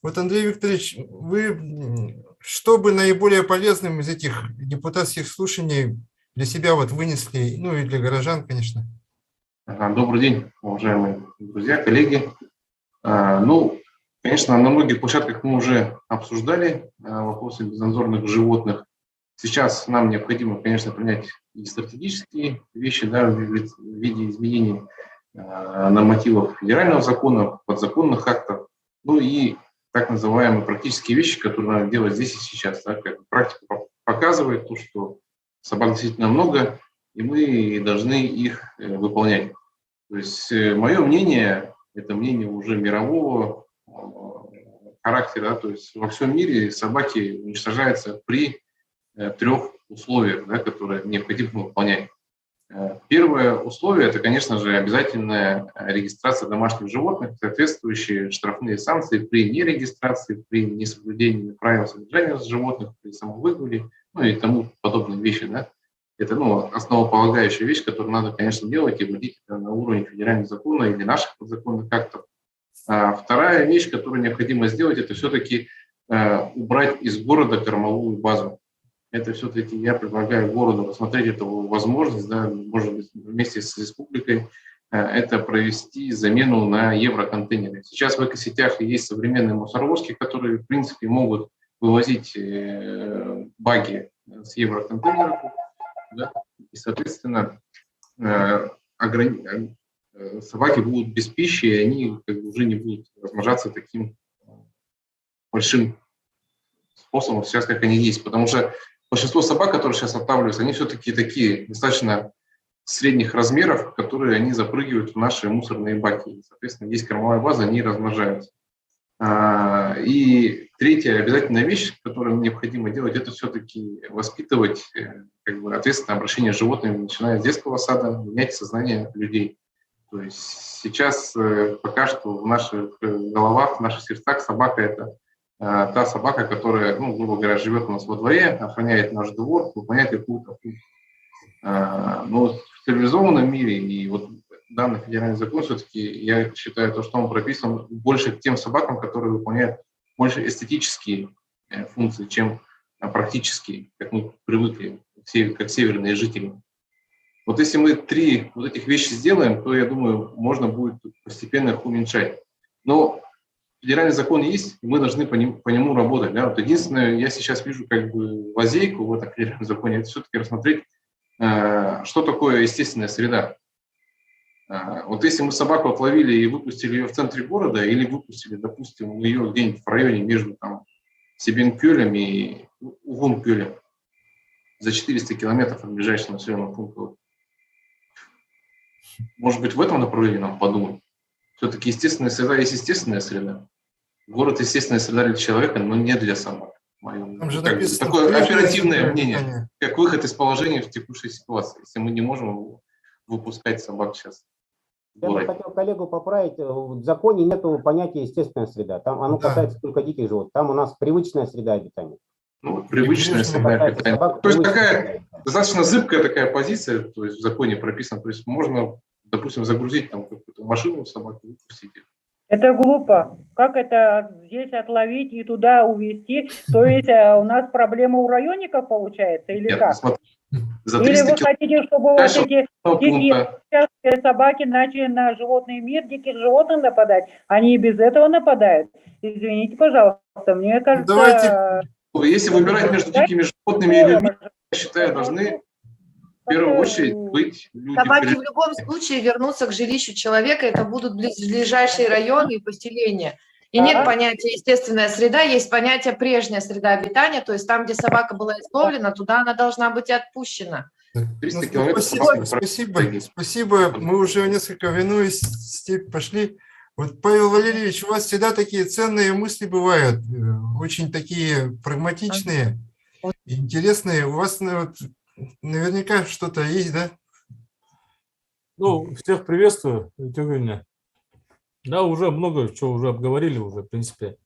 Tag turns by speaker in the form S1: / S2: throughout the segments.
S1: Вот, Андрей Викторович, вы что бы наиболее полезным из этих депутатских слушаний для себя вот вынесли, ну и для горожан, конечно?
S2: Добрый день, уважаемые друзья, коллеги. Ну, конечно, на многих площадках мы уже обсуждали вопросы безнадзорных животных. Сейчас нам необходимо, конечно, принять и стратегические вещи, да, в виде изменений нормативов федерального закона, подзаконных актов, ну и так называемые практические вещи, которые надо делать здесь и сейчас. Да, как практика показывает, то, что собак действительно много, и мы должны их выполнять. То есть мое мнение, это мнение уже мирового характера, да, то есть во всем мире собаки уничтожаются при трех условиях, да, которые необходимо выполнять. Первое условие – это, конечно же, обязательная регистрация домашних животных, соответствующие штрафные санкции при нерегистрации, при несоблюдении правил содержания животных, при самовыгуле, ну и тому подобные вещи. Да. Это основополагающая вещь, которую надо, конечно, делать и вводить на уровне федерального закона или наших подзаконных актов. Вторая вещь, которую необходимо сделать, это все-таки убрать из города кормовую базу. Это все-таки я предлагаю городу рассмотреть эту возможность, да, может быть, вместе с республикой, это провести замену на евроконтейнеры. Сейчас в экосетях есть современные мусоровозки, которые, в принципе, могут вывозить баги с евроконтейнеров, да, и, соответственно, собаки будут без пищи, и они уже не будут размножаться таким большим способом сейчас, как они есть. Потому что большинство собак, которые сейчас отлавливаются, они все-таки такие достаточно средних размеров, которые они запрыгивают в наши мусорные баки. И, соответственно, есть кормовая база, они размножаются. И третья обязательная вещь, которую необходимо делать, это все-таки воспитывать ответственное обращение с животными, начиная с детского сада, менять сознание людей. То есть сейчас пока что в наших головах, в наших сердцах собака – это та собака, которая, грубо говоря, живет у нас во дворе, охраняет наш двор, выполняет какую-то функцию. Но в цивилизованном мире и вот данный федеральный закон все-таки, я считаю, то, что он прописан больше к тем собакам, которые выполняют больше эстетические функции, чем практические, как мы привыкли, как северные жители. Вот если мы три вот этих вещи сделаем, то, я думаю, можно будет постепенно их уменьшать. Но федеральный закон есть, и мы должны по нему работать. Да? Вот единственное, я сейчас вижу лазейку в этом федеральном законе, это все-таки рассмотреть, что такое естественная среда. Вот если мы собаку отловили и выпустили ее в центре города, или выпустили, допустим, ее где-нибудь в районе между Сибинкюлем и Угумкюлем, за 400 километров от ближайшего населенного пункта, может быть, в этом направлении нам подумать. Все-таки естественная среда есть естественная среда. Город – естественная среда для человека, но не для собак.
S1: Там же написано,
S2: такое оперативное мнение, как выход из положения в текущей ситуации, если мы не можем выпускать собак сейчас.
S3: Я бы хотел коллегу поправить. В законе нет понятия естественная среда. Там оно касается только диких животных. Там у нас привычная среда обитания.
S2: Привычная среда обитания. То есть такая достаточно зыбкая такая позиция, то есть в законе прописано. То есть можно, допустим, загрузить какую-то машину собаку и выпустить их.
S4: Это глупо. Как это здесь отловить и туда увезти? То есть у нас проблема у районников получается или
S2: Нет,
S4: как?
S2: Смотри,
S4: Или вы хотите, чтобы вот эти дикие собаки начали на животный мир, диких животных нападать? Они и без этого нападают. Извините, пожалуйста, мне кажется...
S2: Давайте, если выбирать между дикими животными и людьми, я считаю, должны в первую очередь быть люди.
S5: Собаки в любом случае вернутся к жилищу человека, это будут ближайшие районы и поселения. И нет понятия естественная среда, есть понятие прежняя среда обитания, то есть там, где собака была изловлена, туда она должна быть и отпущена.
S1: Спасибо. Мы уже несколько в иную степь пошли. Вот, Павел Валерьевич, у вас всегда такие ценные мысли бывают, очень такие прагматичные, интересные. У вас наверняка что-то есть, да?
S6: Всех приветствую, Евгения. Да, уже много чего уже обговорили уже, в принципе.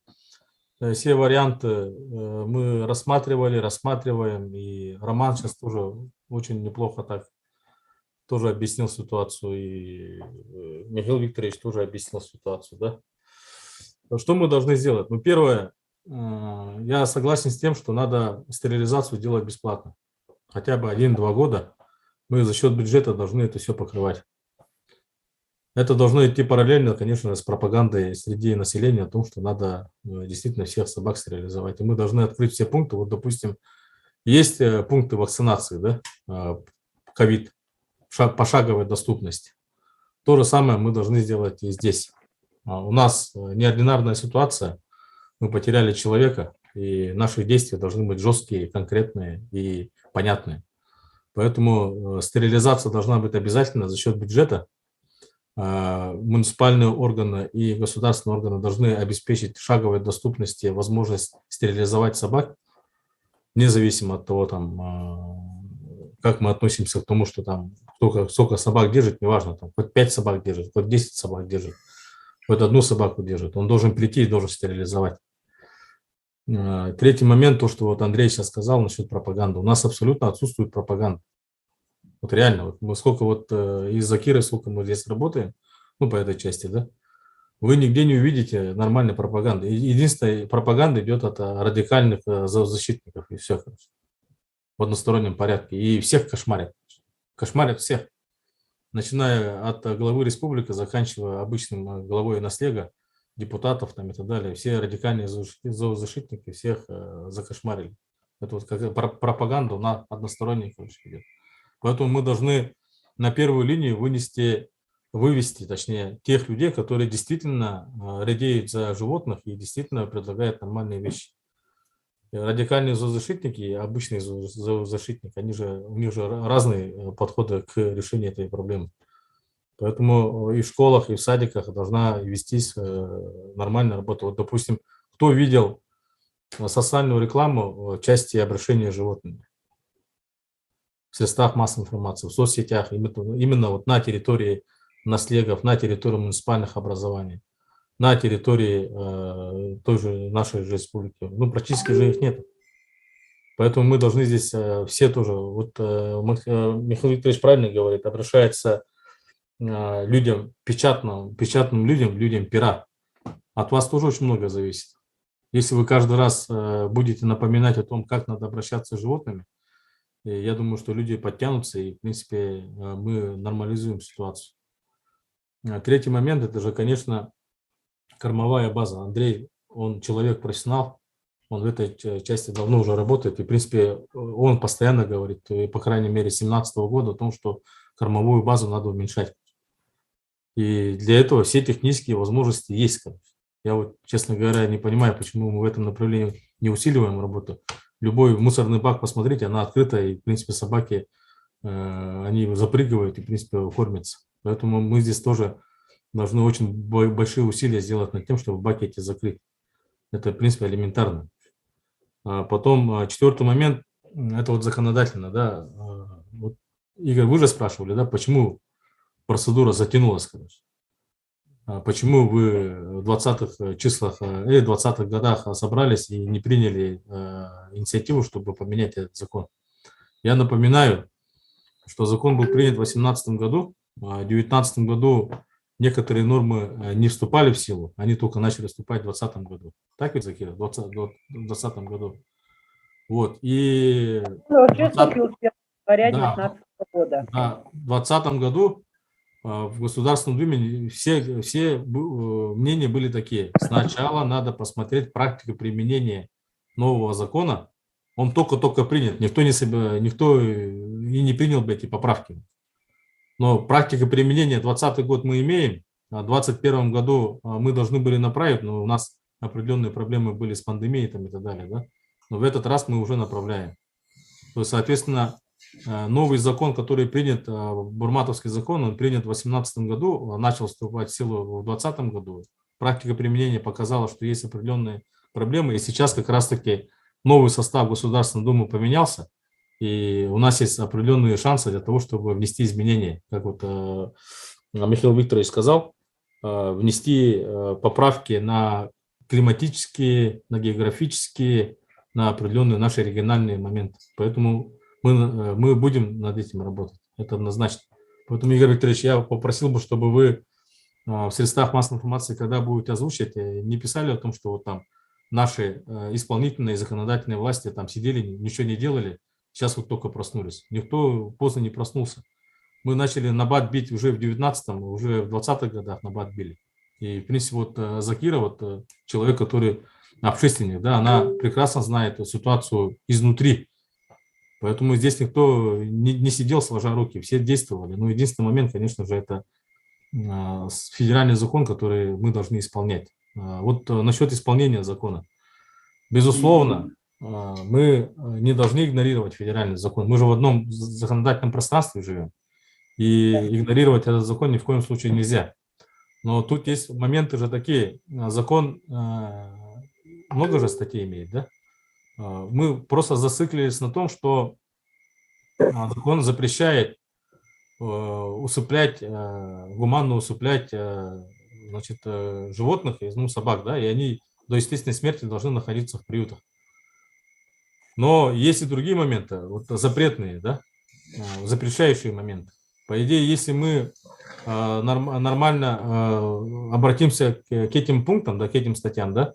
S6: Все варианты мы рассматриваем, и Роман сейчас тоже очень неплохо так тоже объяснил ситуацию, и Михаил Викторович тоже объяснил ситуацию, да. что мы должны сделать? Ну, первое, я согласен с тем, что надо стерилизацию делать бесплатно. Хотя бы 1-2 года мы за счет бюджета должны это все покрывать. Это должно идти параллельно, конечно, с пропагандой среди населения о том, что надо действительно всех собак стерилизовать. И мы должны открыть все пункты. Вот, допустим, есть пункты вакцинации, да, ковид, пошаговой доступности. То же самое мы должны сделать и здесь. У нас неординарная ситуация, мы потеряли человека, и наши действия должны быть жесткие, конкретные и понятные. Поэтому стерилизация должна быть обязательно за счет бюджета. Муниципальные органы и государственные органы должны обеспечить шаговой доступности возможность стерилизовать собак, независимо от того, там, как мы относимся к тому, что там сколько собак держит, неважно, там, хоть 5 собак держит, хоть 10 собак держит, хоть 1 собаку держит, он должен прийти и должен стерилизовать. Третий момент, то, что вот Андрей сейчас сказал насчет пропаганды. У нас абсолютно отсутствует пропаганда. Вот реально, вот мы сколько вот из-за Киры, сколько мы здесь работаем, ну, по этой части, да, вы нигде не увидите нормальной пропаганды. Единственная пропаганда идет от радикальных зоозащитников, и все, в одностороннем порядке. И всех кошмарят. Кошмарят всех. Начиная от главы республики, заканчивая обычным главой наслега, депутатов там и так далее. Все радикальные зоозащитники всех закошмарили. Это вот как пропаганда на односторонней идет. Поэтому мы должны на первую линию вывести, точнее, тех людей, которые действительно радеют за животных и действительно предлагают нормальные вещи. И радикальные зоозащитники и обычные зоозащитники, у них же разные подходы к решению этой проблемы. Поэтому и в школах, и в садиках должна вестись нормальная работа. Вот, допустим, кто видел социальную рекламу в части обращения с животными? В средствах массовой информации, в соцсетях, именно вот на территории наслегов, на территории муниципальных образований, на территории той же нашей же республики. Ну, практически же их нет. Поэтому мы должны здесь все тоже, вот Михаил Викторович правильно говорит, обращается людям, печатным людям пера. От вас тоже очень много зависит. Если вы каждый раз будете напоминать о том, как надо обращаться с животными, я думаю, что люди подтянутся, и, в принципе, мы нормализуем ситуацию. Третий момент, это же, конечно, кормовая база. Андрей, он человек-профессионал, он в этой части давно уже работает, и, в принципе, он постоянно говорит, по крайней мере, с 2017 года о том, что кормовую базу надо уменьшать. И для этого все технические возможности есть. Я вот, честно говоря, не понимаю, почему мы в этом направлении не усиливаем работу. Любой мусорный бак, посмотрите, она открыта, и, в принципе, собаки, они запрыгивают и, в принципе, кормятся. Поэтому мы здесь тоже должны очень большие усилия сделать над тем, чтобы баки эти закрыть. Это, в принципе, элементарно. Потом, четвертый момент, это вот законодательно, да. Вот, Игорь, вы же спрашивали, да, почему процедура затянулась, конечно. Почему вы в 20-х числах, 20-х годах собрались и не приняли инициативу, чтобы поменять этот закон? Я напоминаю, что закон был принят в 2018 году, а в 2019 году некоторые нормы не вступали в силу, они только начали вступать в 2020 году. Так ведь, Закира, в 2020 году. Вот, и...
S4: Вообще вступил с января 2019 года.
S6: Да, в 2020 году в Государственном Думе все мнения были такие. Сначала надо посмотреть практику применения нового закона. Он только принят. Никто и не принял бы эти поправки. Но практика применения 2020 год мы имеем. А в 2021 году мы должны были направить, но у нас определенные проблемы были с пандемией там, и так далее. Да? Но в этот раз мы уже направляем. То есть, соответственно, новый закон, который принят, Бурматовский закон, он принят в 2018 году, начал вступать в силу в 2020 году. Практика применения показала, что есть определенные проблемы. И сейчас как раз-таки новый состав Государственной Думы поменялся. И у нас есть определенные шансы для того, чтобы внести изменения. Как вот Михаил Викторович сказал, внести поправки на климатические, на географические, на определенные наши региональные моменты. Поэтому мы будем над этим работать. Это однозначно. Поэтому, Игорь Викторович, я попросил бы, чтобы вы в средствах массовой информации, когда будут озвучивать, не писали о том, что вот там наши исполнительные и законодательные власти там сидели, ничего не делали, сейчас вот только проснулись. Никто поздно не проснулся. Мы начали набат бить уже в 19-м, уже в 20-х годах набат били. И, в принципе, вот Закира, вот человек, который общественник, да, она прекрасно знает ситуацию изнутри. Поэтому здесь никто не сидел сложа руки, все действовали. Но единственный момент, конечно же, это федеральный закон, который мы должны исполнять. Вот насчет исполнения закона. Безусловно, мы не должны игнорировать федеральный закон. Мы же в одном законодательном пространстве живем. И игнорировать этот закон ни в коем случае нельзя. Но тут есть моменты же такие. Закон много же статей имеет, да? Мы просто зациклились на том, что закон запрещает усыплять, гуманно усыплять, значит, животных, ну, собак, да, и они до естественной смерти должны находиться в приютах. Но есть и другие моменты, вот запретные, да, запрещающие моменты. По идее, если мы нормально обратимся к этим пунктам, да, к этим статьям, да,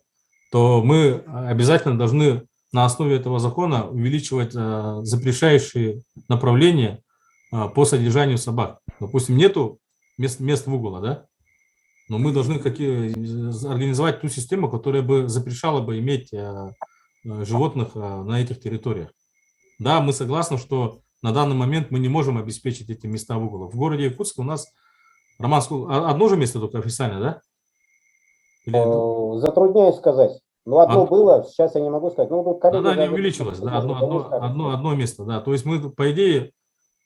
S6: то мы обязательно должны на основе этого закона увеличивать запрещающие направления по содержанию собак. Допустим, нету мест выгула, да, но мы должны организовать ту систему, которая бы запрещала бы иметь животных на этих территориях. Да, мы согласны, что на данный момент мы не можем обеспечить эти места выгула. В городе Якутске у нас, Роман, одно же место только официально, да?
S3: Затрудняюсь сказать. Ну, одно было, сейчас я не могу сказать. Ну,
S6: она не увеличилась, да, одно место, да. То есть мы, по идее,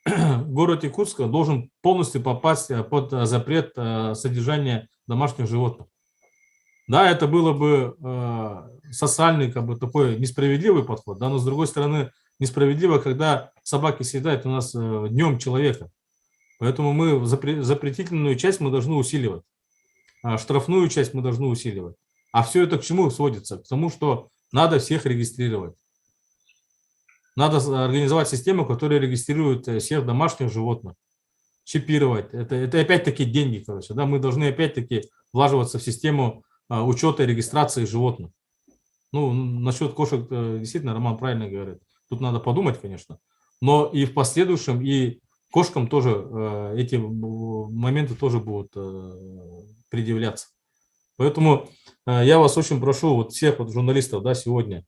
S6: город Якутск должен полностью попасть под запрет содержания домашних животных. Да, это было бы социальный, как бы, такой несправедливый подход, да, но с другой стороны несправедливо, когда собаки съедают у нас днем человека. Поэтому мы запретительную часть мы должны усиливать, штрафную часть мы должны усиливать. А все это к чему сводится? К тому, что надо всех регистрировать. Надо организовать систему, которая регистрирует всех домашних животных. Чипировать. Это опять-таки деньги, короче. Да? Мы должны опять-таки влаживаться в систему учета и регистрации животных. Ну, насчет кошек действительно Роман правильно говорит. Тут надо подумать, конечно. Но и в последующем, и кошкам тоже эти моменты тоже будут предъявляться. Поэтому я вас очень прошу, вот всех вот журналистов, да, сегодня,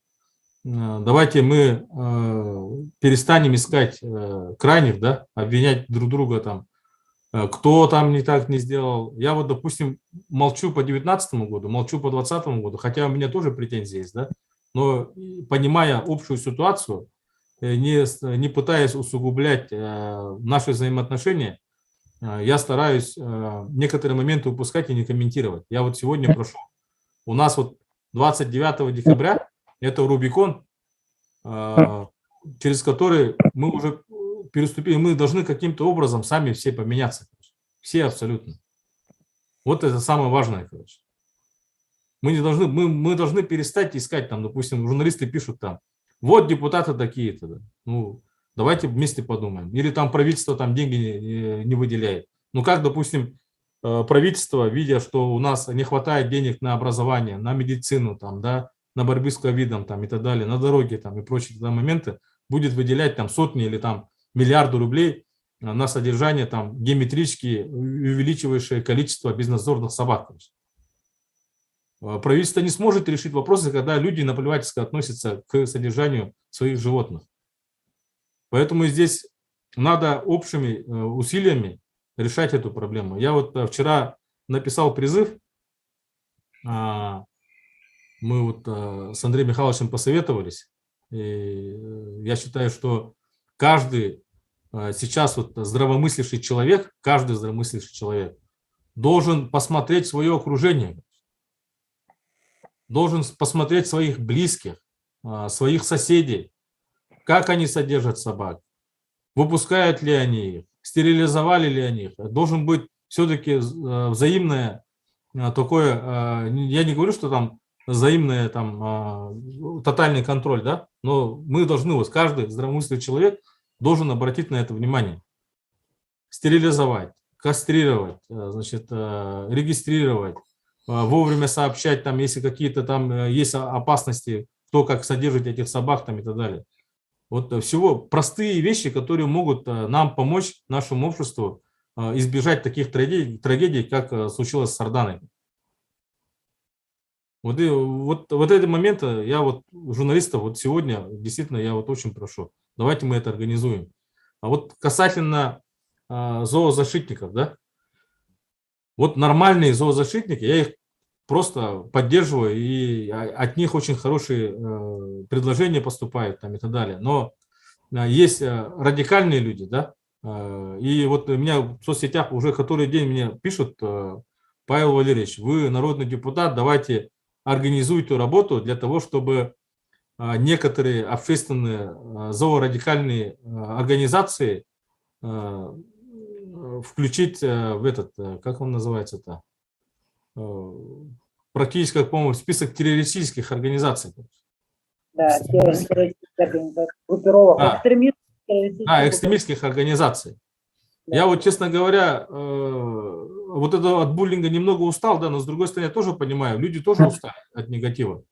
S6: давайте мы перестанем искать крайних, да, обвинять друг друга там, кто там не так не сделал. Я вот, допустим, молчу по 2019 году, молчу по 2020 году, хотя у меня тоже претензии есть, да, но понимая общую ситуацию, не пытаясь усугублять наши взаимоотношения, я стараюсь некоторые моменты упускать и не комментировать. Я вот сегодня прошу, у нас вот 29 декабря это Рубикон, через который мы уже переступили, мы должны каким-то образом сами все поменяться. Все абсолютно. Вот это самое важное, короче. Мы должны перестать искать, там, допустим, журналисты пишут там, вот депутаты такие-то. Да. Ну, давайте вместе подумаем. Или там правительство там деньги не выделяет. Ну как, допустим, правительство, видя, что у нас не хватает денег на образование, на медицину, там, да, на борьбу с ковидом там, и так далее, на дороги там, и прочие моменты, будет выделять там сотни или там миллиарды рублей на содержание там геометрически увеличивающее количество безнадзорных собак. Правительство не сможет решить вопросы, когда люди наплевательски относятся к содержанию своих животных. Поэтому здесь надо общими усилиями решать эту проблему. Я вот вчера написал призыв, мы вот с Андреем Михайловичем посоветовались, и я считаю, что каждый сейчас вот здравомыслящий человек, каждый здравомыслящий человек должен посмотреть свое окружение, должен посмотреть своих близких, своих соседей, как они содержат собак, выпускают ли они их, стерилизовали ли они их. Должен быть все-таки взаимное такое, я не говорю, что там взаимный там тотальный контроль, да, но мы должны, вот каждый здравомыслящий человек должен обратить на это внимание. Стерилизовать, кастрировать, значит, регистрировать, вовремя сообщать, там, если какие-то там есть опасности, кто как содержит этих собак там, и так далее. Вот всего простые вещи, которые могут нам помочь, нашему обществу, избежать таких трагедий, как случилось с Орданой. Вот эти моменты я вот журналистов вот сегодня действительно я вот очень прошу, давайте мы это организуем. А вот касательно зоозащитников, да, вот нормальные зоозащитники, я их просто поддерживаю, и от них очень хорошие предложения поступают там и так далее. Но есть радикальные люди, да, и вот у меня в соцсетях уже который день мне пишут: Павел Валерьевич, вы народный депутат, давайте организуйте работу для того, чтобы некоторые общественные зоорадикальные организации включить в этот, как он называется-то, практически, как, по-моему, список террористических организаций.
S4: Да, террористических организаций, группировок,
S6: экстремистских организаций. Да. Я вот, честно говоря, вот это от буллинга немного устал, да, но с другой стороны, я тоже понимаю, люди тоже устали от негатива.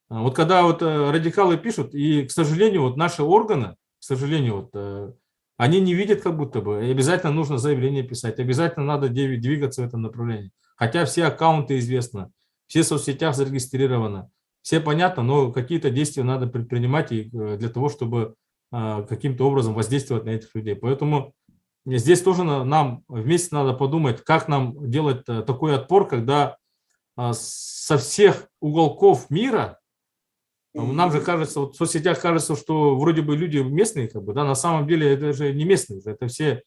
S6: Вот когда вот радикалы пишут, и, к сожалению, вот наши органы, к сожалению, вот, они не видят как будто бы, и обязательно нужно заявление писать, обязательно надо двигаться в этом направлении. Хотя все аккаунты известны, все в соцсетях зарегистрированы, все понятно, но какие-то действия надо предпринимать и для того, чтобы каким-то образом воздействовать на этих людей. Поэтому здесь тоже нам вместе надо подумать, как нам делать такой отпор, когда со всех уголков мира, нам же кажется, вот в соцсетях кажется, что вроде бы люди местные, как бы, да, на самом деле это же не местные, это все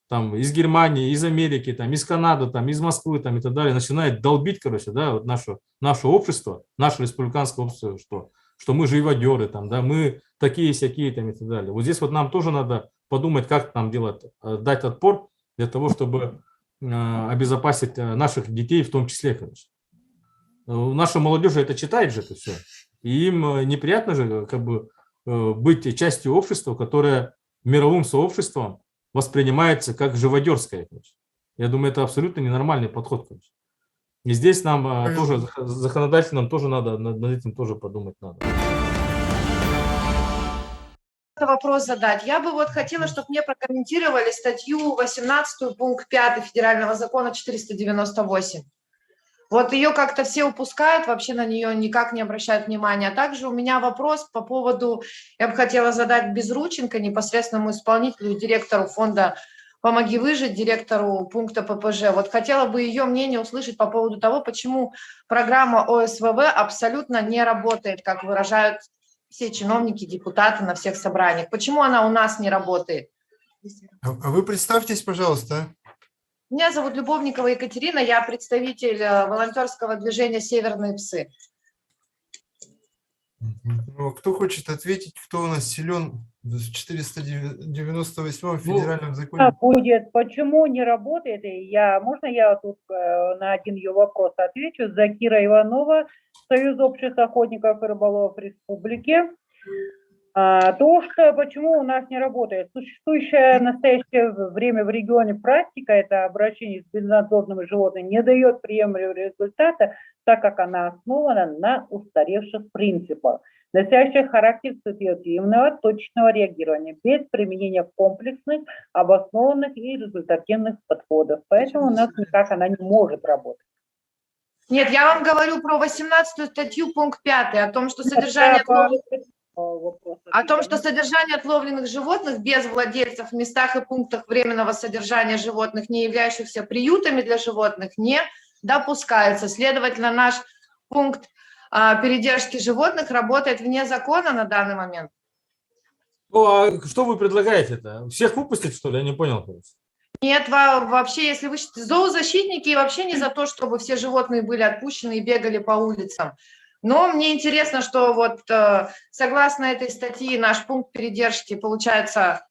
S6: там из Германии, из Америки, там, из Канады, там, из Москвы там, и так далее, начинает долбить, короче, да, вот наше общество, наше республиканское общество, что мы живодеры, там, да, мы такие-сякие там, и так далее. Вот здесь вот нам тоже надо подумать, как нам делать, дать отпор для того, чтобы обезопасить наших детей в том числе, конечно. Наша молодежь это читает же это все. И им неприятно же как бы быть частью общества, которое мировым сообществом воспринимается как живодерское. Конечно. Я думаю, это абсолютно ненормальный подход. Конечно. И здесь нам тоже, законодательно, тоже надо, над этим тоже подумать надо.
S5: Вопрос задать. Я бы вот хотела, чтобы мне прокомментировали статью 18, пункт 5 Федерального закона 498. Вот ее как-то все упускают, вообще на нее никак не обращают внимания. А также у меня вопрос по поводу, я бы хотела задать Безрученко, непосредственному исполнителю, директору фонда «Помоги выжить», директору пункта ППЖ. Вот хотела бы ее мнение услышать по поводу того, почему программа ОСВВ абсолютно не работает, как выражают все чиновники, депутаты на всех собраниях. Почему она у нас не работает?
S1: А вы представьтесь, пожалуйста.
S5: Меня зовут Любовникова Екатерина, я представитель волонтерского движения «Северные псы».
S1: Ну, кто хочет ответить, кто у нас силен в 498 федеральном законе?
S4: Будет, почему не работает? Можно я тут на один ее вопрос отвечу? Закира Иванова, Союз общих охотников и рыболовов Республики. То, что почему у нас не работает. Существующая в настоящее время в регионе практика, это обращение с безнадзорными животными, не дает приемлемого результата, так как она основана на устаревших принципах, носящих характер ситуативного, точного реагирования, без применения комплексных, обоснованных и результативных подходов. Поэтому у нас никак она не может работать.
S5: Нет, я вам говорю про 18 статью, пункт 5, о том, что содержание отловленных животных без владельцев в местах и пунктах временного содержания животных, не являющихся приютами для животных, не допускается. Следовательно, наш пункт передержки животных работает вне закона на данный момент.
S6: Ну, а что вы предлагаете-то? Всех выпустить, что ли? Я не понял.
S5: Нет, вообще, если вы зоозащитники, вообще не за то, чтобы все животные были отпущены и бегали по улицам. Но мне интересно, что вот согласно этой статье наш пункт передержки, получается,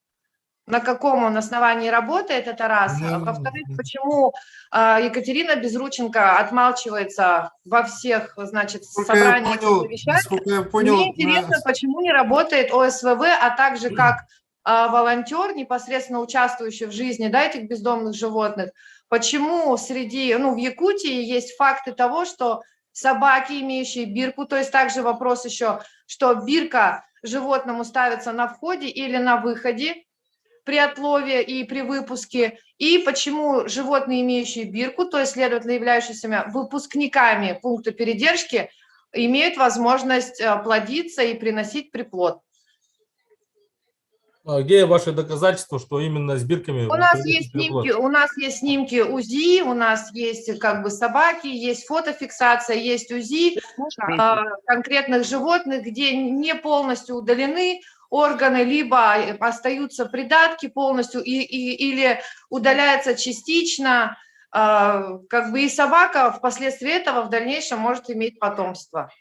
S5: на каком он основании работает, это раз. А во-вторых, почему Екатерина Безрученко отмалчивается во всех, значит, собраниях и совещаниях. Мне интересно, почему не работает ОСВВ, а также как волонтер, непосредственно участвующий в жизни, да, этих бездомных животных, почему среди, ну, в Якутии есть факты того, что собаки, имеющие бирку, то есть также вопрос еще, что бирка животному ставится на входе или на выходе при отлове и при выпуске, и почему животные, имеющие бирку, то есть, следовательно, являющиеся выпускниками пункта передержки, имеют возможность плодиться и приносить приплод.
S6: А где ваши доказательства, что именно с бирками?
S5: У нас есть снимки УЗИ, у нас есть как бы собаки, есть фотофиксация, есть УЗИ конкретных животных, где не полностью удалены органы, либо остаются придатки полностью или удаляется частично, как бы и собака впоследствии этого в дальнейшем может иметь потомство.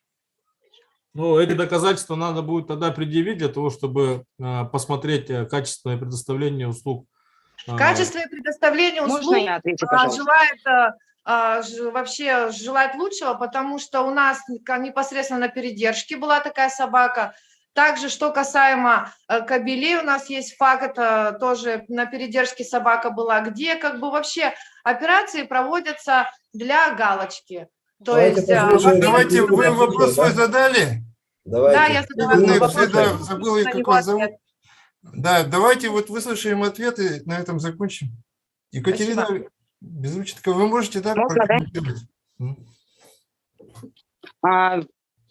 S6: Ну, эти доказательства надо будет тогда предъявить для того, чтобы посмотреть качественное предоставление услуг.
S5: Качественное предоставление услуг
S7: Можно я отвечу, пожалуйста?
S5: желает лучшего, потому что у нас непосредственно на передержке была такая собака. Также, что касаемо кобелей, у нас есть факт, это тоже на передержке собака была, где как бы вообще операции проводятся для галочки. То есть,
S1: Давайте, вы вопрос свой задали?
S3: Давайте.
S5: Да, я задавала вопрос.
S1: Забыл, как вас зовут. Да, давайте вот выслушаем ответы, на этом закончим. Екатерина Безрученко, вы можете, да, прокомментировать?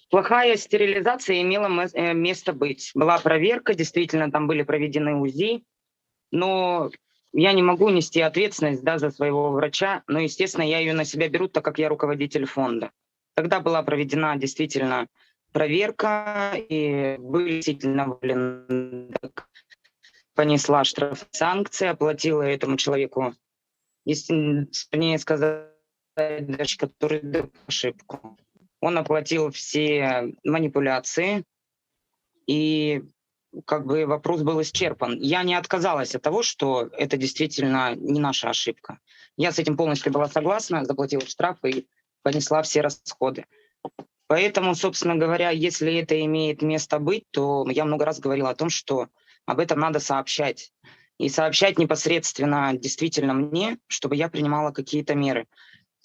S7: Плохая стерилизация имела место быть. Была проверка, действительно, там были проведены УЗИ, но я не могу нести ответственность, да, за своего врача, но, естественно, я ее на себя беру, так как я руководитель фонда. Тогда была проведена действительно проверка, и были действительно понесла штраф, санкции, оплатила этому человеку, вернее сказать, который дал ошибку. Он оплатил все манипуляции, и как бы вопрос был исчерпан. Я не отказалась от того, что это действительно не наша ошибка. Я с этим полностью была согласна, заплатила штраф и понесла все расходы. Поэтому, собственно говоря, если это имеет место быть, то я много раз говорила о том, что об этом надо сообщать. И сообщать непосредственно действительно мне, чтобы я принимала какие-то меры.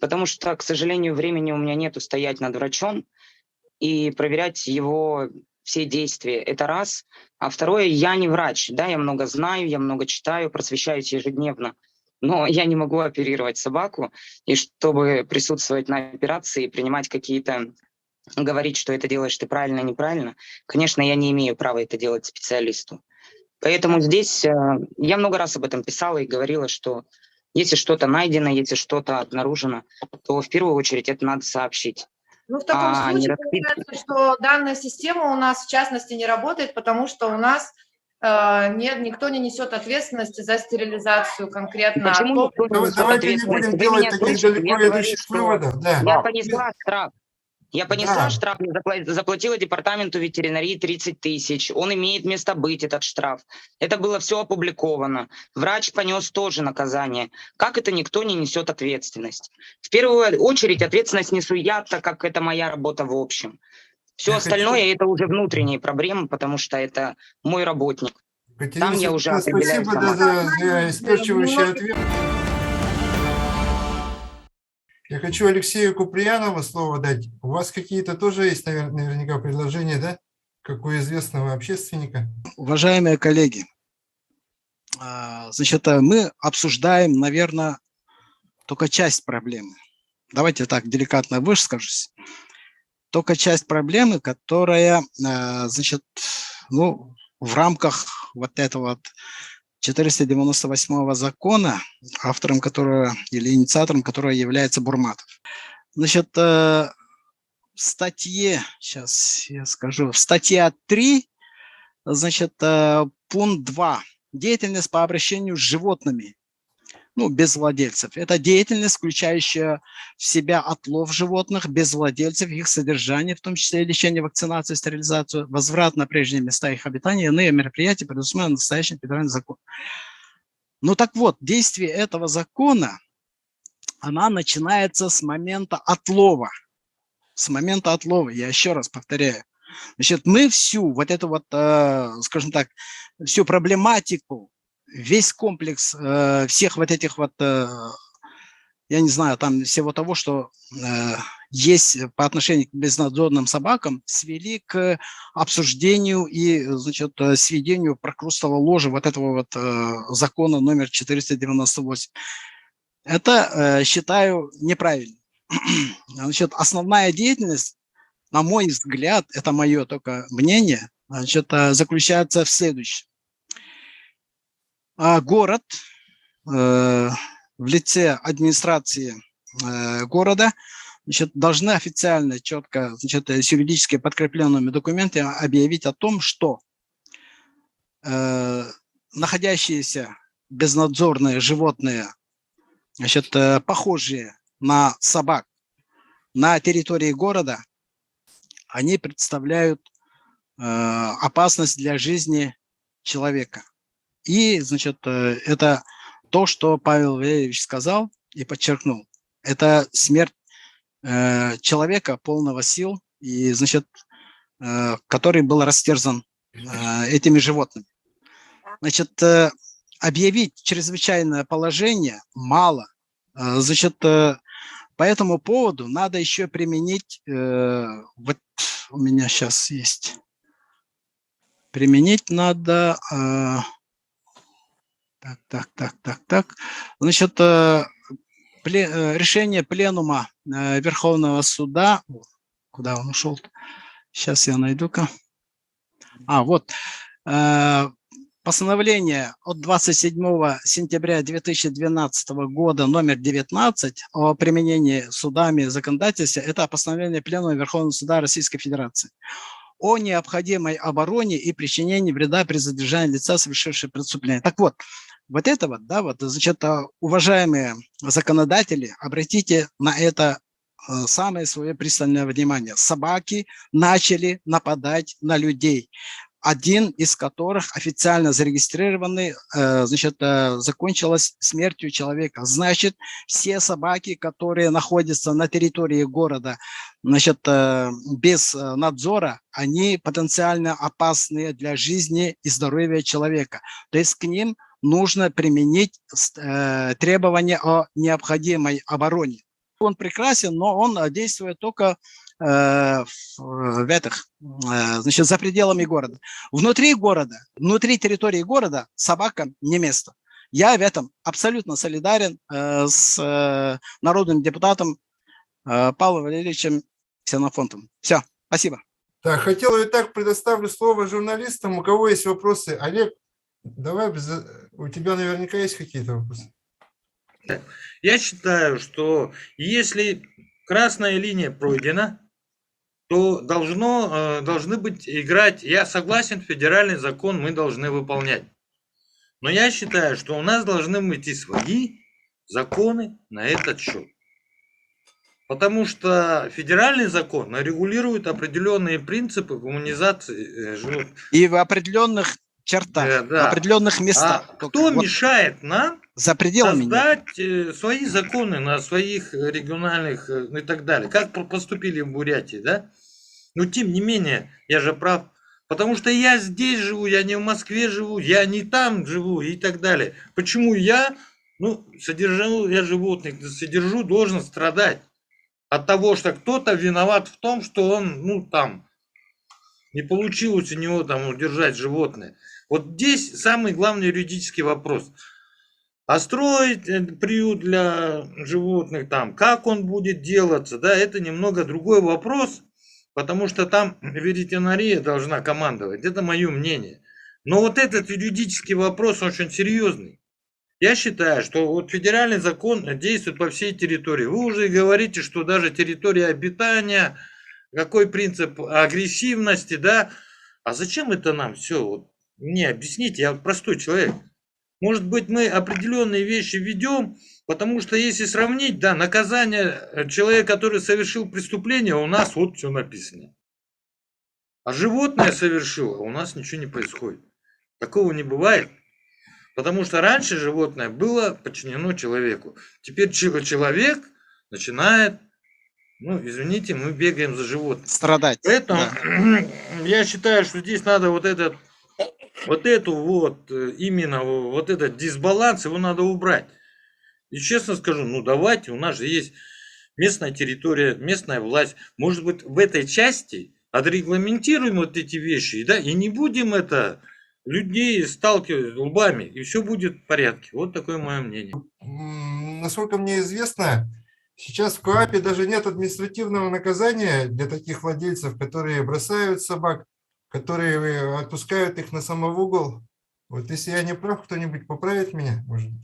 S7: Потому что, к сожалению, времени у меня нету стоять над врачом и проверять его все действия. Это раз. А второе, я не врач. Да, я много знаю, я много читаю, просвещаюсь ежедневно. Но я не могу оперировать собаку. И чтобы присутствовать на операции и принимать какие-то... говорить, что это делаешь ты правильно, неправильно, конечно, я не имею права это делать специалисту. Поэтому здесь я много раз об этом писала и говорила, что если что-то найдено, если что-то обнаружено, то в первую очередь это надо сообщить.
S5: Ну, в таком случае получается, что данная система у нас в частности не работает, потому что у нас никто не несет ответственности за стерилизацию конкретно.
S7: Почему
S1: Давайте не будем делать таких далеко идущих выводов. Да.
S7: Я понесла штраф. Я понесла штраф, заплатила департаменту ветеринарии 30 тысяч. Он имеет место быть, этот штраф. Это было все опубликовано. Врач понес тоже наказание. Как это никто не несет ответственность? В первую очередь ответственность несу я, так как это моя работа в общем. Все остальное это уже внутренние проблемы, потому что это мой работник. Там я уже определяю сама.
S1: Спасибо за исчерпывающий ответ. Я хочу Алексею Куприянову слово дать. У вас какие-то тоже есть, наверняка, предложения, да? Как у известного общественника.
S8: Уважаемые коллеги, значит, мы обсуждаем, наверное, только часть проблемы. Давайте так деликатно выскажусь. Только часть проблемы, которая, значит, ну, в рамках вот этого вот 498 закона, автором которого или инициатором которого является Бурматов. Значит, в статье, сейчас я скажу, в статье 3, значит, пункт 2. Деятельность по обращению с животными, ну, без владельцев. Это деятельность, включающая в себя отлов животных без владельцев, их содержание, в том числе лечение, вакцинацию, стерилизацию, возврат на прежние места их обитания, иные мероприятия, предусмотренные настоящим федеральным законом. Ну так вот, действие этого закона, она начинается с момента отлова. С момента отлова, я еще раз повторяю. Значит, мы всю вот эту вот, скажем так, всю проблематику, весь комплекс всех вот этих вот, я не знаю, там всего того, что есть по отношению к безнадзорным собакам, свели к обсуждению и, значит, сведению прокрустово ложа вот этого вот закона номер 498. Это считаю неправильно. Значит, основная деятельность, на мой взгляд, это мое только мнение, значит, заключается в следующем. Город в лице администрации города, значит, должны официально, четко, значит, с юридически подкрепленными документами объявить о том, что находящиеся безнадзорные животные, значит, похожие на собак на территории города, они представляют опасность для жизни человека. И, значит, это то, что Павел Валерьевич сказал и подчеркнул. Это смерть человека полного сил, и, значит, который был растерзан этими животными. Значит, объявить чрезвычайное положение мало. Значит, по этому поводу надо еще применить, вот у меня сейчас есть, применить надо, так. Значит, решение пленума Верховного суда, куда он ушел? Сейчас я найду-ка. Вот. Постановление от 27 сентября 2012 года номер 19 о применении судами законодательства, это постановление Пленума Верховного Суда Российской Федерации о необходимой обороне и причинении вреда при задержании лица, совершившего преступление. Так вот, вот это вот, да, вот, значит, уважаемые законодатели, обратите на это самое свое пристальное внимание. Собаки начали нападать на людей, один из которых официально зарегистрированный, значит, закончилась смертью человека. Значит, все собаки, которые находятся на территории города, значит, без надзора, они потенциально опасны для жизни и здоровья человека. То есть к ним нужно применить требования о необходимой обороне. Он прекрасен, но он действует только значит, за пределами города. Внутри города, внутри территории города собакам не место. Я в этом абсолютно солидарен с народным депутатом Павлом Валерьевичем Ксенофонтовым. Все, спасибо.
S1: Так, хотел и так предоставлю слово журналистам. У кого есть вопросы? Олег, давай, у тебя наверняка есть какие-то вопросы.
S9: Я считаю, что если красная линия пройдена, то должны быть играть, я согласен, федеральный закон мы должны выполнять. Но я считаю, что у нас должны быть и свои законы на этот счет. Потому что федеральный закон регулирует определенные принципы гуманизации животных.
S8: И в определенных чертах,
S9: да.
S8: в определенных местах.
S9: Кто мешает нам
S8: за пределами
S9: создать свои законы на своих региональных и так далее? Как поступили в Бурятии, да? Но тем не менее, я же прав. Потому что я здесь живу, я не в Москве живу, я не там живу и так далее. Почему я, содержу я животных, содержу, должен страдать от того, что кто-то виноват в том, что он, там, не получилось у него там удержать животное. Вот здесь самый главный юридический вопрос. А строить приют для животных там, как он будет делаться, да, это немного другой вопрос. Потому что там ветеринария должна командовать. Это мое мнение. Но вот этот юридический вопрос очень серьезный. Я считаю, что вот федеральный закон действует по всей территории. Вы уже говорите, что даже территория обитания, какой принцип агрессивности, да. А зачем это нам все? Вот мне объясните, я простой человек. Может быть, мы определенные вещи введем, потому что если сравнить, да, наказание человека, который совершил преступление, у нас вот все написано. А животное совершило, а у нас ничего не происходит. Такого не бывает. Потому что раньше животное было подчинено человеку. Теперь человек начинает Ну, извините, мы бегаем за животным.
S8: Страдать.
S9: Поэтому
S8: Да.
S9: я считаю, что здесь надо вот этот, именно вот этот дисбаланс, его надо убрать. И честно скажу, ну давайте, у нас же есть местная территория, местная власть. Может быть, в этой части отрегламентируем вот эти вещи, да, и не будем это людей сталкивать лбами, и все будет в порядке. Вот такое мое мнение.
S1: Насколько мне известно, сейчас в КоАПе даже нет административного наказания для таких владельцев, которые бросают собак, которые отпускают их на самовугол. Вот если я не прав, кто-нибудь поправит меня, может быть.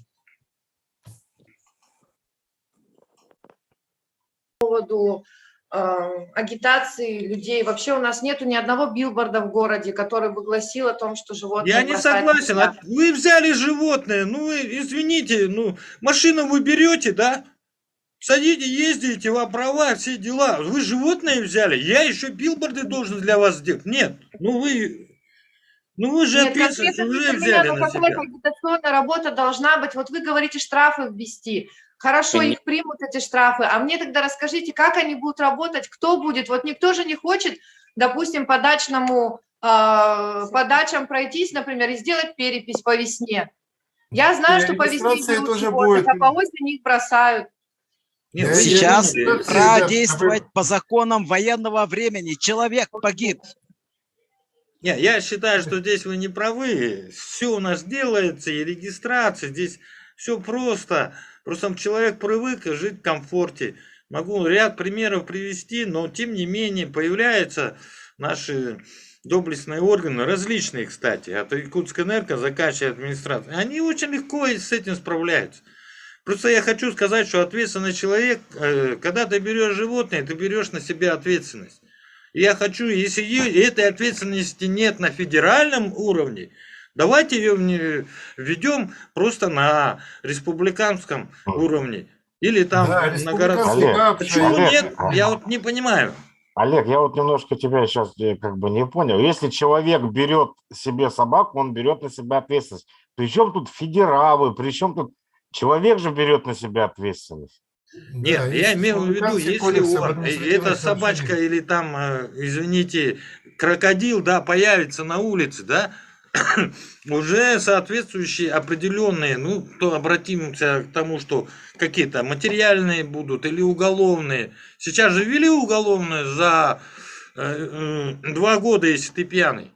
S5: По поводу агитации людей. Вообще у нас нету ни одного билборда в городе, который бы гласил о том, что животные...
S9: Я не согласен. Вы взяли животное, ну вы, извините, ну машину вы берете, да? Садите, ездите, вам права, все дела. Вы животное взяли, я еще билборды должен для вас сделать. Нет, ну вы же ответственность уже взяли на себя.
S5: Какая агитационная работа должна быть? Вот вы говорите, штрафы ввести. Хорошо, их примут, эти штрафы. А мне тогда расскажите, как они будут работать, кто будет? Вот никто же не хочет, допустим, по дачам пройтись, например, и сделать перепись по весне. Я знаю, что по весне берут животных, а по осени их бросают.
S9: Нет,
S8: Сейчас пора действовать по законам военного времени. Человек погиб.
S9: Нет, я считаю, что здесь вы не правы. Все у нас делается, и регистрация, здесь все просто. Просто человек привык жить в комфорте. Могу ряд примеров привести, но тем не менее появляются наши доблестные органы, различные, кстати, от Иркутскэнерго, заканчивая администрацией. Они очень легко с этим справляются. Просто я хочу сказать, что ответственный человек, когда ты берешь животное, ты берешь на себя ответственность. И я хочу, если этой ответственности нет на федеральном уровне, давайте ее введем просто на республиканском уровне. Или там на городском. Почему нет? Я вот не понимаю.
S10: Олег, я вот немножко тебя сейчас как бы не понял. Если человек берет себе собаку, он берет на себя ответственность. Причем тут федералы, причем тут человек же берет на себя ответственность.
S9: Нет, да, я имею в виду, если эта собачка или там, извините, крокодил, да, появится на улице, да, уже соответствующие определенные, ну, то обратимся к тому, что какие-то материальные будут или уголовные. Сейчас же ввели уголовное за 2 года, если ты пьяный.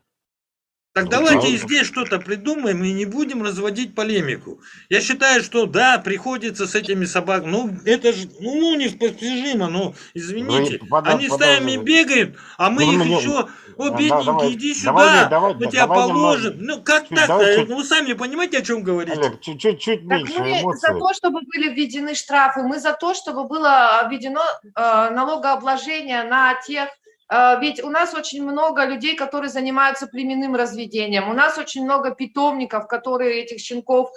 S9: Так давайте и здесь что-то придумаем и не будем разводить полемику. Я считаю, что да, приходится с этими собаками, ну это же, ну непостижимо, ну извините, они стаями бегают, а мы их еще, о бедненький, иди сюда, мы тебя положим. Ну как так-то, вы сами понимаете, о чем говорите?
S10: Олег, чуть-чуть меньше
S5: мы
S10: эмоций.
S5: за то, чтобы были введены штрафы, мы за то, чтобы было введено налогообложение на тех. Ведь у нас очень много людей, которые занимаются племенным разведением. У нас очень много питомников, которые этих щенков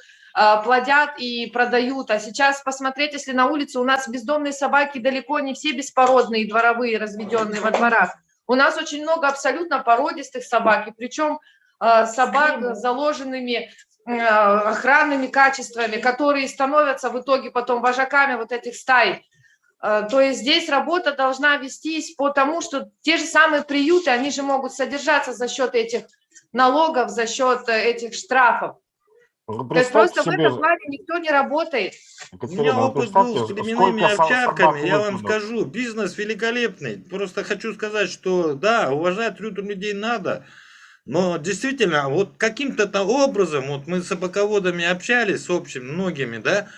S5: плодят и продают. А сейчас посмотреть, если на улице у нас бездомные собаки далеко не все беспородные, дворовые, разведенные во дворах. У нас очень много абсолютно породистых собак, и причем собак с заложенными охранными качествами, которые становятся в итоге потом вожаками вот этих стай. То есть здесь работа должна вестись по тому, что те же самые приюты, они же могут содержаться за счет этих налогов, за счет этих штрафов. То есть просто в этом плане никто не работает.
S9: У меня опыт был с племенными овчарками, я вам скажу, бизнес великолепный. Просто хочу сказать, что да, уважать труд людей надо, но действительно, вот каким-то образом, вот мы с собаководами общались, с общим, многими, да,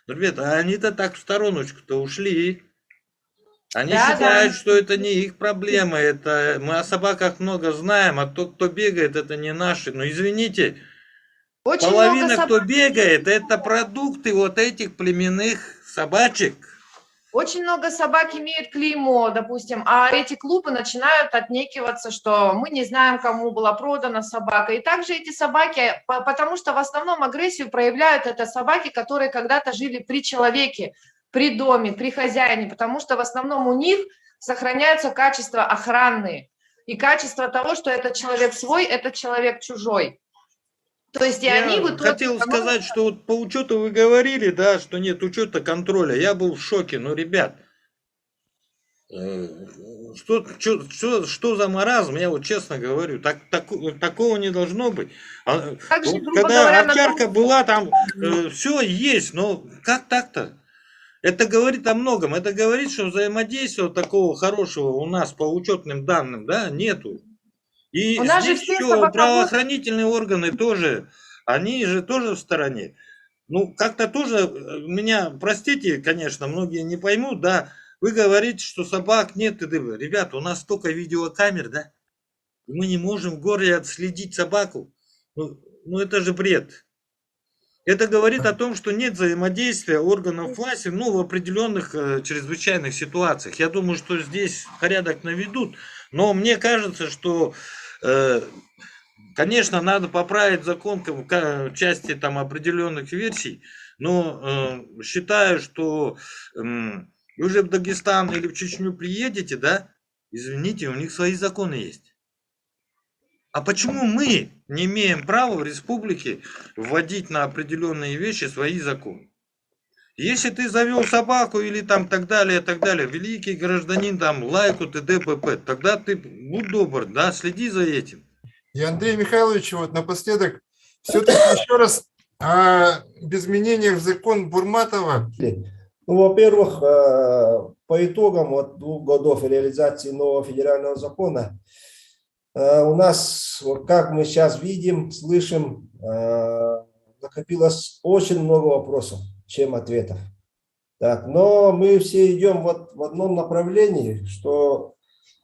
S9: ребята, они-то так в стороночку-то ушли. Они считают, что это не их проблема. Это мы о собаках много знаем, а тот, кто бегает, это не наши. Но извините, очень половина, кто бегает, это продукты вот этих племенных собачек.
S5: Очень много собак имеют клеймо, допустим, а эти клубы начинают отнекиваться, что мы не знаем, кому была продана собака. И также эти собаки, потому что в основном агрессию проявляют это собаки, которые когда-то жили при человеке, при доме, при хозяине, потому что в основном у них сохраняются качества охранные и качество того, что этот человек свой, этот человек чужой. То есть и они в итоге...
S9: хотел сказать, что вот по учету вы говорили, да, что нет учета контроля. Я был в шоке. Ну, ребят, Что за маразм, я вот честно говорю, такого не должно быть.
S5: Также,
S9: Вот
S5: грубо
S9: когда
S5: говоря, на
S9: овчарка
S5: том,
S9: была, там все есть, но как так-то? Это говорит о многом. Это говорит, что взаимодействия такого хорошего у нас по учетным данным, да, нету. И
S5: у нас же
S9: здесь
S5: все
S9: еще
S5: собаководы.
S9: правоохранительные органы тоже, они же тоже в стороне. Ну, как-то тоже меня, простите, конечно, многие не поймут, да, вы говорите, что собак нет. Ребята, у нас столько видеокамер, да, и мы не можем в городе отследить собаку. Ну это же бред. Это говорит о том, что нет взаимодействия органов власти, ну, в определенных чрезвычайных ситуациях. Я думаю, что здесь порядок наведут, но мне кажется, что, конечно, надо поправить закон в части там определенных версий, но считаю, что вы же в Дагестан или в Чечню приедете, да, извините, у них свои законы есть. А почему мы не имеем права в республике вводить на определенные вещи свои законы? Если ты завел собаку или там так далее, великий гражданин, там, лайку, т.д., п.п., тогда ты будь добр, да, следи за этим.
S1: И Андрей Михайлович, вот напоследок, все-таки еще раз о изменениях в закон Бурматова.
S11: Ну, во-первых, по итогам вот 2 годов реализации нового федерального закона, у нас, вот как мы сейчас видим, слышим, накопилось очень много вопросов, чем ответов. Так, но мы все идем вот в одном направлении, что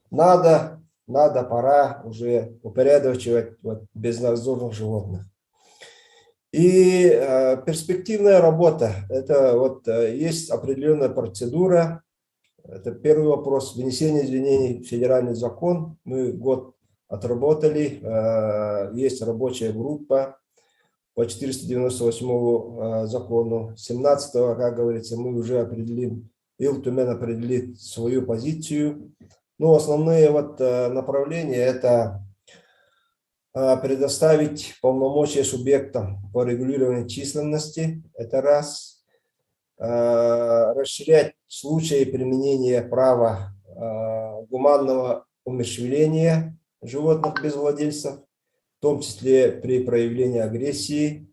S11: пора уже упорядочивать вот безнадзорных животных. И перспективная работа, это вот есть определенная процедура, это первый вопрос, внесение изменений в федеральный закон, мы год отработали, есть рабочая группа по 498 закону, 17-го, как говорится, мы уже определим, Ил-Тумен определит свою позицию. Ну, основные вот направления это предоставить полномочия субъектам по регулированию численности, это раз, расширять случаи применения права гуманного умерщвления животных без владельцев, в том числе при проявлении агрессии,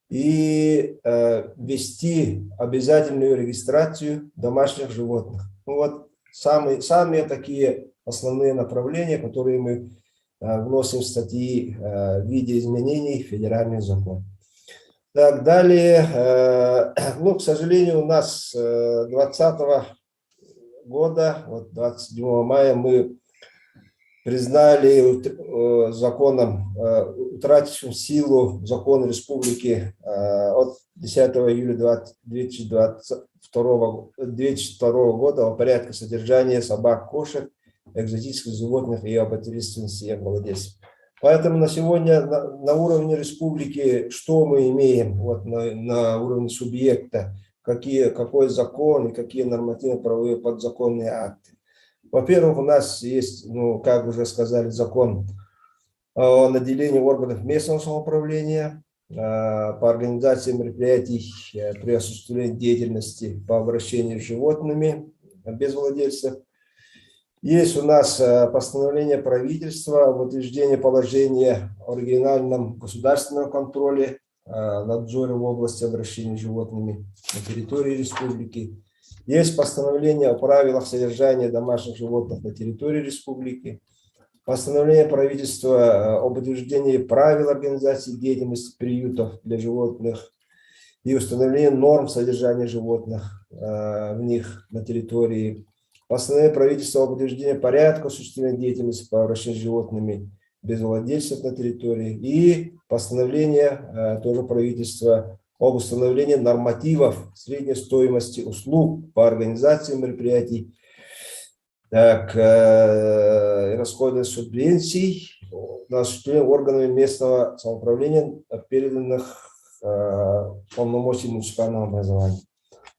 S11: и ввести обязательную регистрацию домашних животных. Ну, вот самые такие основные направления, которые мы вносим в статьи в виде изменений в федеральный закон. Так, далее, ну, к сожалению, у нас 2020 года, вот 27 мая, мы признали законом, утратившим силу закон республики от 10 июля 2002 года о порядке содержания собак, кошек, экзотических животных и об ответственности их владельцев. Поэтому на сегодня на уровне республики что мы имеем, вот на уровне субъекта, какой закон и какие нормативно-правовые подзаконные акты. Во-первых, у нас есть, ну, как уже сказали, закон о наделении органов местного самоуправления по организации мероприятий при осуществлении деятельности по обращению с животными без владельцев. Есть у нас постановление правительства об утверждении положения о региональном государственном контроле, надзоре в области обращения с животными на территории республики. Есть постановление о правилах содержания домашних животных на территории республики. Постановление правительства об утверждении правил организации деятельности приютов для животных и установление норм содержания животных в них на территории. Постановление правительства об утверждении порядка осуществления деятельности по обращению с животными без владельцев на территории. И постановление тоже правительства об установлении нормативов средней стоимости услуг по организации мероприятий, так, расходы субвенций на осуществление органами местного самоуправления, переданных полномочий муниципального образования.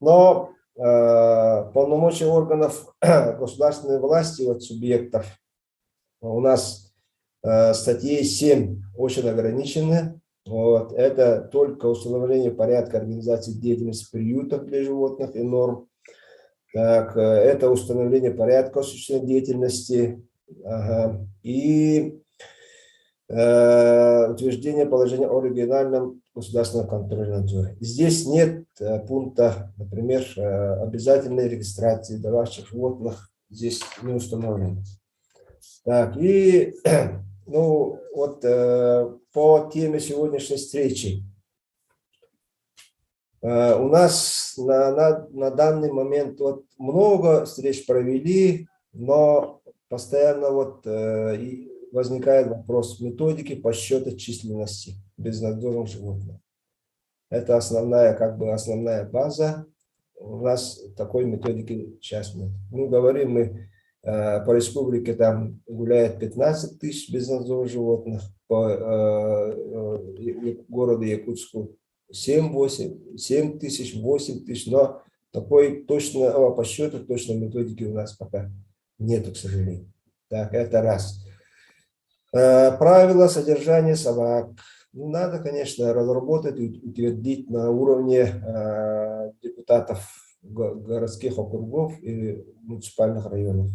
S11: Но полномочия органов государственной власти от субъектов у нас статьей 7 очень ограничены. Вот. Это только установление порядка организации деятельности приютов для животных и норм Так, это установление порядка осуществления деятельности. Ага. И утверждение положения о региональном государственном контроле и надзоре. Здесь нет пункта, например, обязательной регистрации домашних животных. Здесь не установлено. Так, и ну, вот по теме сегодняшней встречи. У нас на данный момент вот много встреч провели, но постоянно вот возникает вопрос методики подсчета численности безнадзорных животных. Это основная, как бы основная база. У нас такой методики сейчас нет. Ну, говорим мы, по республике там гуляет 15 тысяч безнадзорных животных, по городу Якутску 7 тысяч, 8 тысяч, но такой точного подсчета, точной методики у нас пока нету, к сожалению. Так, это раз. Правила содержания собак. Ну, надо, конечно, разработать и утвердить на уровне депутатов городских округов и муниципальных районов.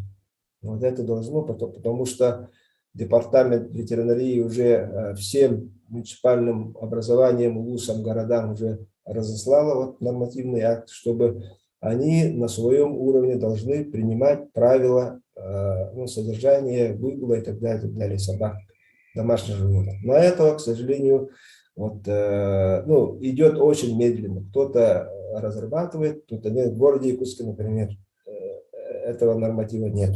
S11: Вот это должно, потому что департамент ветеринарии уже всем муниципальным образованием, вузам, городам уже разослала вот нормативный акт, чтобы они на своем уровне должны принимать правила содержания, выгула и так далее собак, домашних животных. Но этого, к сожалению, вот, идет очень медленно. Кто-то разрабатывает, кто-то нет. В городе Якутске, например, этого норматива нет.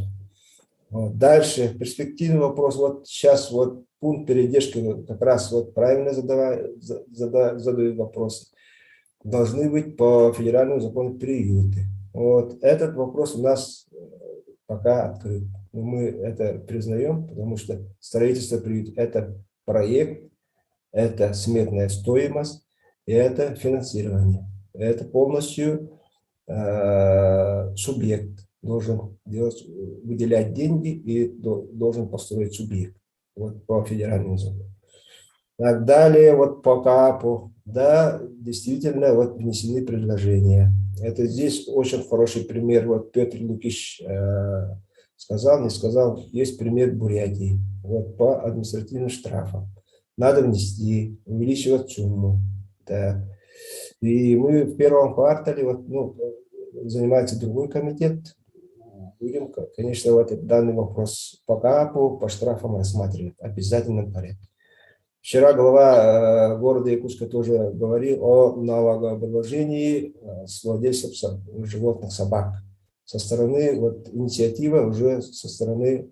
S11: Вот. Дальше, перспективный вопрос. Вот сейчас вот пункт передержки как раз вот правильно задают вопросы. Должны быть по федеральному закону приюты. Вот. Этот вопрос у нас пока открыт. Мы это признаем, потому что строительство приюта – это проект, это сметная стоимость, и это финансирование. Это полностью субъект должен выделять деньги и должен построить субъект вот, по федеральному закону. Так далее, вот по КАПу, да, действительно, вот внесены предложения. Это здесь очень хороший пример. Вот Петр Лукич сказал, не сказал, есть пример Бурятии. Вот по административным штрафам. Надо внести, увеличивать сумму. Да. И мы в первом квартале, вот, занимается другой комитет, будем, конечно, вот этот данный вопрос по КАПу, по штрафам рассматривать в обязательном порядке. Вчера глава города Якутска тоже говорил о налогообложении с владельцев животных, собак. Со стороны, вот, инициатива уже со стороны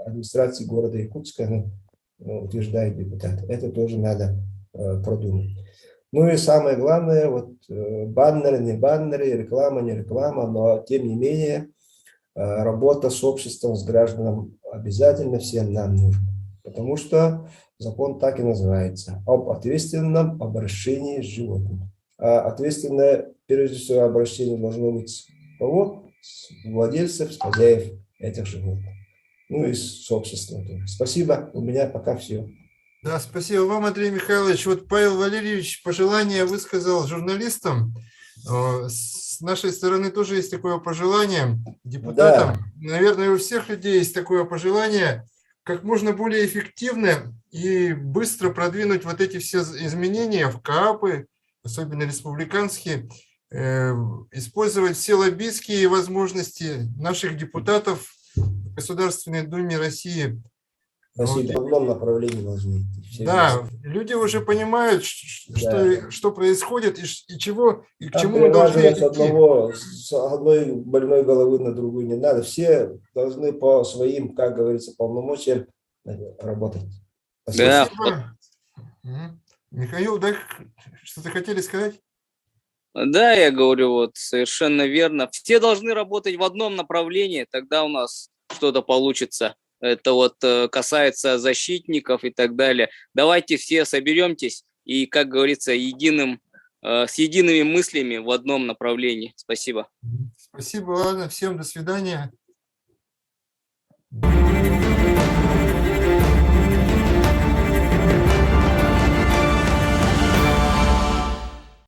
S11: администрации города Якутска утверждает депутат. Это тоже надо продумать. Ну и самое главное, вот баннеры, не баннеры, реклама, не реклама, но тем не менее работа с обществом, с гражданами обязательно всем нам нужна. Потому что закон так и называется – об ответственном обращении с животными. А ответственное, прежде всего, обращение должно быть с кого? С владельцев, с хозяев этих животных. Ну и с обществом тоже. Спасибо, у меня пока все.
S1: Да, спасибо вам, Андрей Михайлович. Вот Павел Валерьевич пожелание высказал журналистам. С нашей стороны тоже есть такое пожелание депутатам. Да. Наверное, у всех людей есть такое пожелание, как можно более эффективно и быстро продвинуть вот эти все изменения в КАПы, особенно республиканские, использовать все лоббистские возможности наших депутатов в Государственной Думе России.
S11: Спасибо. В одном направлении должны идти.
S1: Да, люди уже понимают, что происходит и чего, и к чему мы должны идти.
S11: С одной больной головы на другую не надо. Все должны по своим, как говорится, полномочиям работать.
S1: Спасибо. Да. Михаил, да, что-то хотели сказать?
S12: Да, я говорю, вот совершенно верно. Все должны работать в одном направлении, тогда у нас что-то получится. Это вот касается защитников и так далее. Давайте все соберемтесь и, как говорится, с едиными мыслями в одном направлении. Спасибо.
S1: Спасибо, ладно, всем до свидания.